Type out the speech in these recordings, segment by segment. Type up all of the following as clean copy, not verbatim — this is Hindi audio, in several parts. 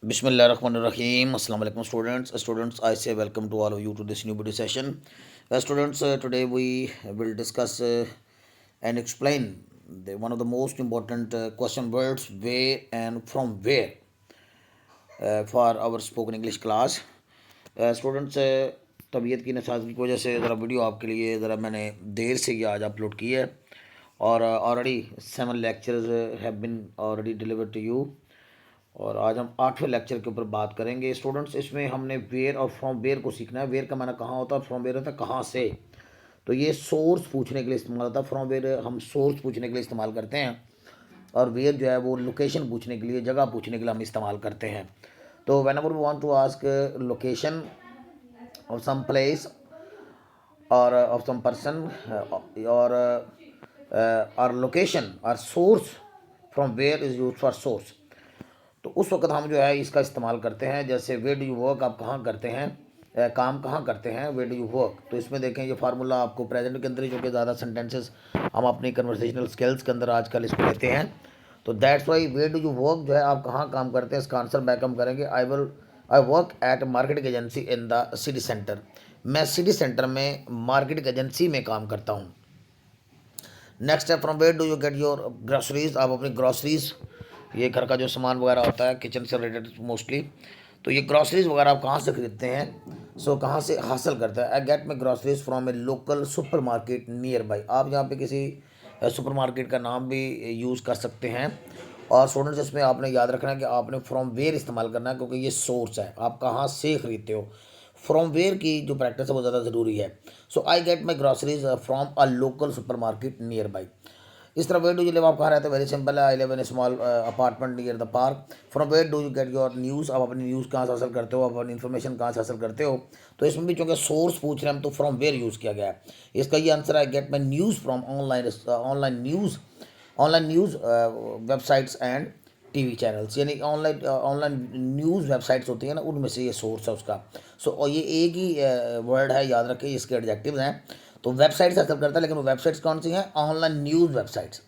Bismillahirrahmanirrahim. Assalamu alaikum students. Students, I say welcome to all of you to this new video session. Students, today we will discuss and explain one of the most important question words where and from where for our spoken English class. Students तबीयत की नसाज़ की वजह से ज़रा वीडियो आपके लिए ज़रा मैंने देर से ये आज अपलोड की है और already 7 lectures have been already delivered to you. और आज हम 8वें लेक्चर के ऊपर बात करेंगे स्टूडेंट्स। इसमें हमने वेयर और फ्रॉम वेयर को सीखना है। वेयर का माना कहाँ होता है, फ्रॉम वेयर होता है कहाँ से। तो ये सोर्स पूछने के लिए इस्तेमाल होता है। फ्रॉम वेयर हम सोर्स पूछने के लिए इस्तेमाल करते हैं और वेयर जो है वो लोकेशन पूछने के लिए, जगह पूछने के लिए हम इस्तेमाल करते हैं। तो whenever we want to ask location of some place or of some person or location or source, from where is use for source. तो उस वक्त हम जो है इसका इस्तेमाल करते हैं। जैसे वे डू यू वर्क, आप कहाँ करते हैं, काम कहाँ करते हैं, वे डू यू वर्क। तो इसमें देखें ये फार्मूला आपको प्रेजेंट के अंदर ही, जो कि ज़्यादा सेंटेंसेस हम अपनी कन्वर्सेशनल स्किल्स के अंदर आजकल इसको लेते हैं। तो that's why way do you work जो है आप कहाँ काम करते हैं, इसका आंसर बैक हम करेंगे I work at marketing agency in the city centre. मैं सिटी सेंटर में मार्केटिंग एजेंसी में काम करता हूँ। नेक्स्ट है from where do you get your groceries. आप अपनी ग्रॉसरीज, ये घर का जो सामान वगैरह होता है किचन से रिलेटेड मोस्टली, तो ये ग्रॉसरीज वगैरह आप कहाँ से ख़रीदते हैं, कहाँ से हासिल करता है। आई get my groceries from a local supermarket near by. आप यहाँ पे किसी सुपर मार्केट का नाम भी यूज़ कर सकते हैं। और स्टूडेंट्स इसमें आपने याद रखना है कि आपने फ्रॉम वेयर इस्तेमाल करना है, क्योंकि ये सोर्स है, आप कहाँ से ख़रीदते हो। फ्रॉम वेयर की जो प्रैक्टिस है वो ज़्यादा ज़रूरी है। So I get my groceries from a local supermarket nearby. इस तरह वेयर डू यू लिव, आप कहाँ रहते हैं, वेरी सिंपल है, I live in small apartment near the park. From where do you get your news, आप अपनी न्यूज़ कहाँ से हासिल करते हो, आप अपनी इन्फॉर्मेशन कहाँ से हासिल करते हो। तो इसमें भी चूँकि सोर्स पूछ रहे हैं हम, तो फ्रॉम वेयर यूज़ किया गया है। इसका ये आंसर है, get my news from online news websites and TV channels, यानी ऑनलाइन न्यूज़ वेबसाइट्स होती हैं ना, उनमें से ये सोर्स है उसका। और ये एक ही वर्ड है, याद रखें, इसके एडजेक्टिव्स हैं। तो वेबसाइट से हासिल करता है, लेकिन वो वेबसाइट्स कौन सी हैं, ऑनलाइन न्यूज़ वेबसाइट्स,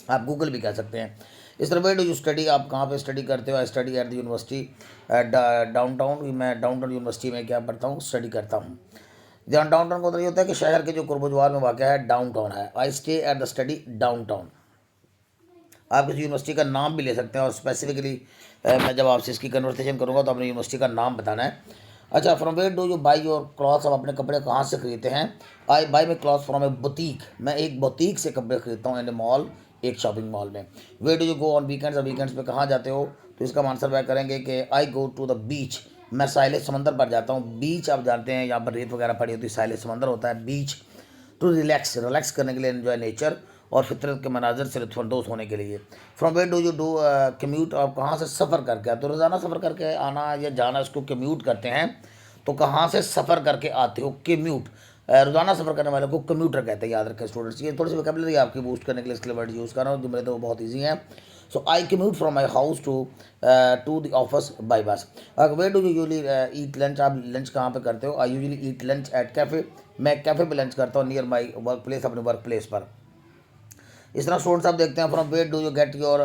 आप गूगल भी कह सकते हैं। इस तरह वेयर डू यू स्टडी, आप कहाँ पे स्टडी करते हो। I study at the university downtown. मैं डाउनटाउन यूनिवर्सिटी में क्या पढ़ता हूँ, स्टडी करता हूँ। जहाँ डाउनटाउन का मतलब ये होता है कि शहर के जो कुर्बजवार में वाक़ है, डाउनटाउन है। I stay at the study downtown. आप किसी यूनिवर्सिटी का नाम भी ले सकते हैं, और स्पेसिफिकली मैं जब आपसे इसकी कन्वर्सेशन करूँगा तो अपनी यूनिवर्सिटी का नाम बताना है। अच्छा, from where do you buy your clothes, आप अपने कपड़े कहाँ से खरीदते हैं। I buy my clothes from a boutique, मैं एक बुटीक से कपड़े खरीदता हूँ, इन ए मॉल, एक शॉपिंग मॉल में। Where do you go on weekends, weekends पे कहाँ जाते हो। तो इसका आंसर बैक करेंगे कि आई गो टू द बीच, मैं साहिल समंदर पर जाता हूँ। बीच आप जानते हैं, यहाँ पर रेत वगैरह पड़ी होती है, साहिल समंदर होता है बीच। टू रिलैक्स करने के लिए, एन्जॉय नेचर और फितरत के मनाजर से लुत्फानंदोज़ होने के लिए। From where do you do commute, आप कहाँ से सफ़र करके आते हो। रोज़ाना सफ़र करके आना या जाना, इसको कम्यूट करते हैं। तो कहाँ से सफ़र करके आते हो, कम्यूट। रोज़ाना सफ़र करने वाले को कम्यूटर कहते हैं, याद रखें स्टूडेंट्स। ये थोड़ी सी वोकैबुलरी आपकी बूस्ट करने के लिए इसके वर्ड यूज़ कर रहा हूँ, जुमले तो बहुत ईजी हैं। So I commute from my house to the office by bus. Where do you usually eat lunch, आप लंच कहाँ पे करते हो। I usually eat lunch at cafe, मैं कैफ़े पे लंच करता हूँ, नियर माई वर्क प्लेस, अपने वर्क प्लेस पर। इस तरह स्टूडेंट्स आप देखते हैं, from where do you get your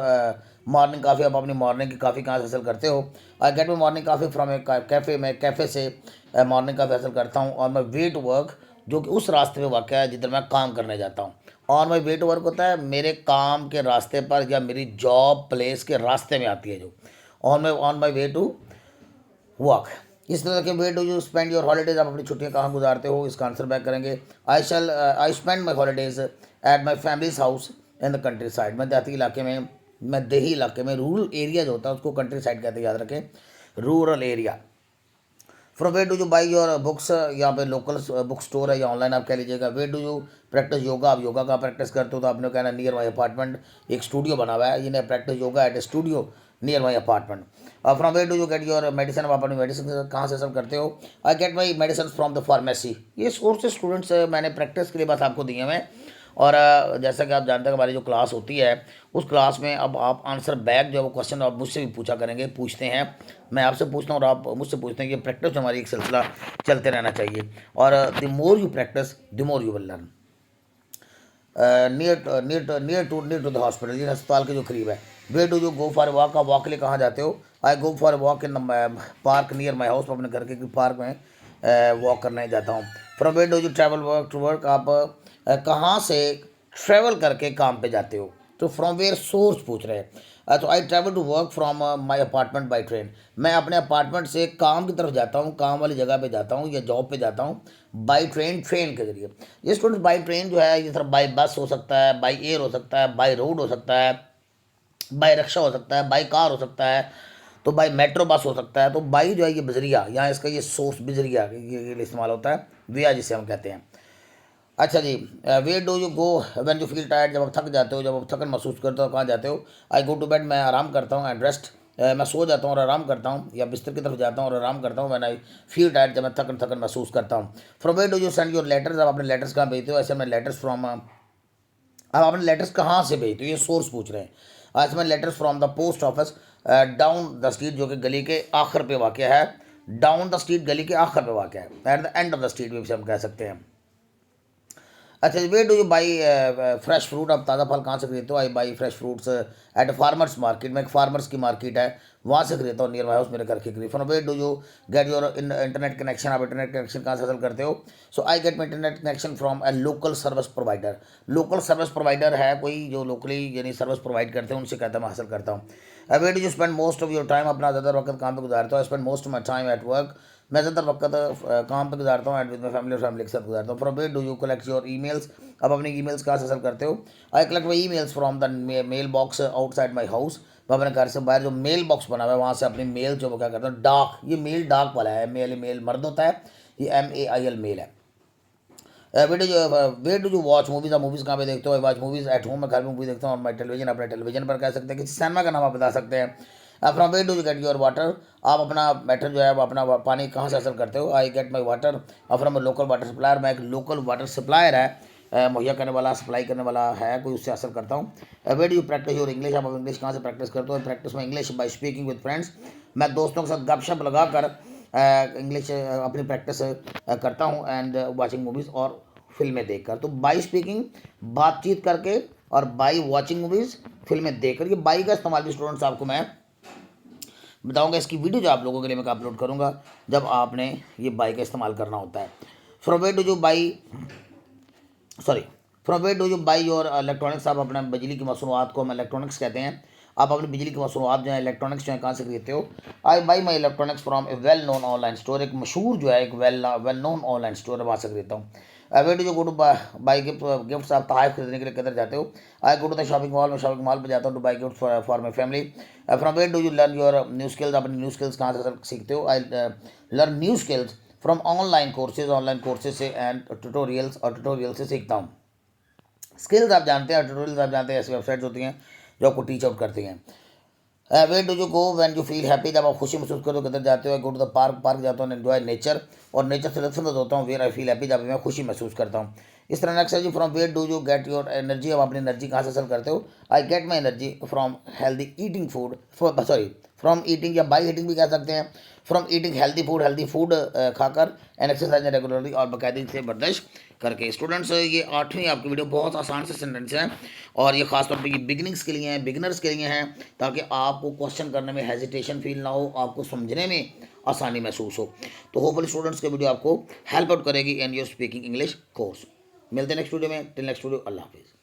morning coffee, आप अपनी मॉर्निंग की काफ़ी कहाँ से हासिल करते हो। आई गेट माई मॉर्निंग काफ़ी फ्रॉम ए कैफ़े, मैं कैफ़े से मॉर्निंग काफ़ी हासिल करता हूँ। और मैं वे टू वर्क, जो कि उस रास्ते पे वाक़ है जिधर मैं काम करने जाता हूँ। और माई वे टू वर्क होता है मेरे काम के रास्ते पर या मेरी जॉब प्लेस के रास्ते में आती है जो। On my way to work. इस तरह के way do you spend your holidays, आप अपनी छुट्टियां कहाँ गुजारते हो। इसका आंसर बैक करेंगे, I spend my holidays at my families house in the country side. मैं देहाती इलाके में, मैं देही इलाके में, रूरल एरिया जो होता है उसको कंट्री साइड कहते हैं, याद रखें, rural area. From where do you buy your books, यहाँ पे लोकल बुक स्टोर है या ऑनलाइन आप कह लीजिएगा। Where do you practise yoga, आप योगा का प्रैक्टिस करते हो, तो आपने कहना नियर माई अपार्टमेंट, एक स्टूडियो बना हुआ है, जिन्हें practise yoga at a studio near my apartment. From where do you get your medicine, आप अपनी मेडिसिन कहाँ से सब करते हो। I get my medicine from the pharmacy. ये सोर्सेज स्टूडेंट्स मैंने प्रैक्टिस के लिए बस आपको दिए हैं। और जैसा कि आप जानते हैं हमारी जो क्लास होती है, उस क्लास में अब आप आंसर बैक जो है वो क्वेश्चन आप मुझसे भी पूछा करेंगे, पूछते हैं, मैं आपसे पूछता हूँ और आप मुझसे पूछते हैं। ये प्रैक्टिस हमारी एक सिलसिला चलते रहना चाहिए। और the more you practice the more you will learn. Near to the hospital, ये अस्पताल के जो करीब है। Way do you go for walk, आप वॉक के लिए कहाँ जाते हो? I go for walk in park near my house, अपने घर के पार्क में वॉक करने जाता हूँ। From way do you travel work to work, आप कहाँ से ट्रैवल करके काम पे जाते हो? तो फ्रॉम वेयर सोर्स पूछ रहे हैं। तो I travel to work from my apartment by train, मैं अपने अपार्टमेंट से काम की तरफ जाता हूँ, काम वाली जगह पे जाता हूँ या जॉब पे जाता हूँ बाई ट्रेन, ट्रेन के जरिए। ये स्टूडेंट्स बाई ट्रेन जो है ये सिर्फ बाई बस हो सकता है, बाई एयर हो सकता है, बाई रोड हो सकता है, बाई रिक्शा हो सकता है, बाई कार हो सकता है, तो बाई मेट्रो बस हो सकता है। तो बाई जो है ये बजरिया, यहाँ इसका ये सोर्स बजरिया ये इस्तेमाल होता है, विया जिसे हम कहते हैं। अच्छा जी, where do you go when you feel tired, जब आप थक जाते हो, जब आप थकन महसूस करते हो, कहाँ जाते हो? आई गो टू बेड, मैं आराम करता हूँ, एंड रेस्ट, मैं सो जाता हूँ और आराम करता हूँ, या बिस्तर की तरफ जाता हूँ और आराम करता हूँ। व्हेन आई फील टायर्ड, जब मैं थकन थकन महसूस करता हूँ। From where do you send your letters, आप अपने लेटर्स कहाँ भेजते हो? ऐसे मैं लेटर्स फ्रॉम, आप अपने लेटर्स कहाँ से भेजते हो, ये सोर्स पूछ रहे हैं। आज मैं letters from the post office down the street, जो कि गली के आखिर पे वाक़ है। डाउन द स्ट्रीट गली के आखिर पे वाक़ है, at the end of the street भी हम कह सकते हैं। अच्छा, way do you buy fresh fruit, आप ताज़ा फल कहाँ से खरीदते हो? I buy fresh fruits at farmers market, में एक फार्मर्स की मार्केट है वहाँ से खरीदता हूँ, नियर माई हाउस, मेरे घर के करीब। From way do you get your internet connection, आप इंटरनेट कनेक्शन कहाँ से हासिल करते हो? So I get my internet connection from a local service provider, local service provider है कोई जो लोकली यानी सर्विस प्रोवाइड करते हैं, उनसे कहता मैं हासिल करता हूँ। Way do you spend most of your time, अपना ज़्यादातर वक्त काम पे गुजारता हूँ? I spend most of my time at work, मैं ज़्यादातर वक्त काम पे गुजारता हूँ, एंड विद माई फैमिली और फैमिली के साथ गुजारता हूँ। From where do you collect your emails, अब अपनी ईमेल्स कहाँ से हासिल करते हो? I collect my emails from the mailbox outside my house, मैं अपने घर से बाहर जो मेल बॉक्स बना हुआ है वहाँ से अपनी मेल जो वो क्या करता हूँ, डाक, ये मेल डाक वाला है, मेल मर्द होता है, ये MAIL मेल है। Way do you watch movies, आप मूवीज़ कहाँ पे देखते हो? I watch movies at home, मैं घर में मूवी देखता हूँ, और माई टेलीविजन, अपने टेलीविजन पर कह सकते हैं, किसी सिनेमा का नाम आप बता सकते हैं। From way do you get your water, आप अपना मैटर जो है वो अपना पानी कहाँ से हासिल करते हो? I get my water from local water supplier, मैं एक लोकल वाटर सप्लायर है मुहैया करने वाला, सप्लाई करने वाला है कोई, उससे हासिल करता हूँ। Way do you practice your English, आप इंग्लिश कहाँ से प्रैक्टिस करते हो? Practice my English by speaking with friends, मैं दोस्तों के साथ गपशप लगा कर इंग्लिश अपनी प्रैक्टिस करता हूँ, एंड वॉचिंग मूवीज़, और फिल्में देखकर। तो बाई स्पीकिंग बातचीत करके, और बाई वॉचिंग मूवीज़ फिल्में देखकर, ये बाई का इस्तेमाल भी स्टूडेंट्स आपको मैं बताऊंगा। इसकी वीडियो जो आप लोगों के लिए मैं अपलोड करूंगा जब आपने ये बाई का इस्तेमाल करना होता है। From where do you buy sorry from where do you buy your electronics, आप अपने बिजली की मसनूआत को हम इलेक्ट्रॉनिक्स कहते हैं, आप अपनी बिजली की मसनूआत जो है इलेक्ट्रॉनिक्स जो है कहाँ से खरीदते हो? I buy my electronics from a well known online store, एक मशहूर जो है एक वेल नोन ऑनलाइन स्टोर है, वहाँ से खरीदता हूँ। Where do you go to buy gifts, आप तोहफे खरीदने के लिए किधर जाते हो? I go to the shopping mall, मैं शॉपिंग मॉल पर जाता हूँ to buy gift for my family. From where do you learn your new skills, अपनी न्यू स्किल्स कहाँ से सीखते हो? I learn new skills from online courses से, एंड ट्यूटोरियल्स, और ट्यूटोरियल से सीखता हूँ। स्किल्स आप जानते हैं, ट्यूटोरियल्स आप जानते हैं, ऐसी वेबसाइट्स होती हैं जो आपको टीच आउट करती हैं। Where do you go when you feel happy, जब आप खुशी महसूस करो किधर जाते हो? गो टू द पार्क जाता हूँ, एंजॉय नेचर, और नेचर से लुत्फ होता हूँ। वेयर आई फील हैप्पी, जब मैं खुशी महसूस करता हूँ। इस तरह नेक्स्ट है जी, from where do you get your energy, आप अपनी एनर्जी कहाँ से हासिल करते हो? I get my energy from healthy eating food, from eating, या बाई ईटिंग भी कह सकते हैं, फ्रॉम ईटिंग हेल्दी फूड खाकर, एंड एक्सरसाइज रेगुलरली, और बाकायदगी से वर्जिश करके। स्टूडेंट्स, ये 8वीं आपकी वीडियो बहुत आसान से सेंटेंस हैं, और ये खासतौर पर ये बिगनिंग्स के लिए हैं, बिगनर्स के लिए हैं, ताकि आपको क्वेश्चन करने में हेजिटेशन फील ना हो, आपको समझने में आसानी महसूस हो। तो होपफुली स्टूडेंट्स की वीडियो आपको हेल्प आउट करेगी in your speaking English course. मिलते हैं नेक्स्ट वीडियो में, टिल नेक्स्ट वीडियो, अल्लाह हाफिज़।